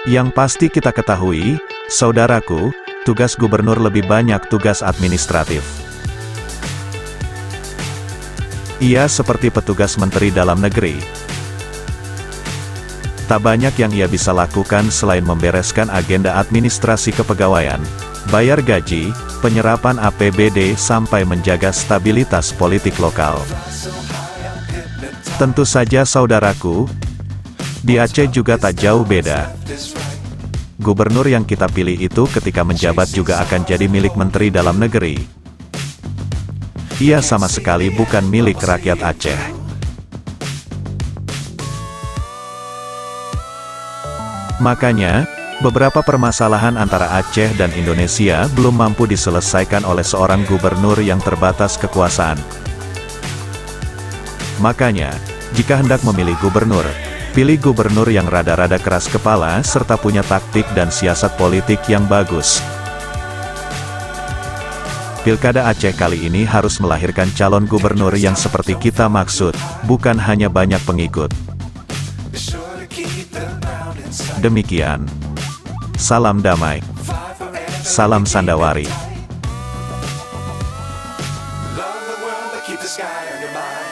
Yang pasti kita ketahui, saudaraku, tugas gubernur lebih banyak tugas administratif. Ia seperti petugas menteri dalam negeri. Tak banyak yang ia bisa lakukan selain membereskan agenda administrasi kepegawaian, bayar gaji, penyerapan APBD sampai menjaga stabilitas politik lokal. Tentu saja saudaraku, di Aceh juga tak jauh beda. Gubernur yang kita pilih itu ketika menjabat juga akan jadi milik menteri dalam negeri. Ia sama sekali bukan milik rakyat Aceh. Makanya, beberapa permasalahan antara Aceh dan Indonesia belum mampu diselesaikan oleh seorang gubernur yang terbatas kekuasaan. Makanya, jika hendak memilih gubernur, pilih gubernur yang rada-rada keras kepala serta punya taktik dan siasat politik yang bagus. Pilkada Aceh kali ini harus melahirkan calon gubernur yang seperti kita maksud, bukan hanya banyak pengikut. Demikian. Salam damai. Salam Sandawari. Love the world, but keep the sky on your mind.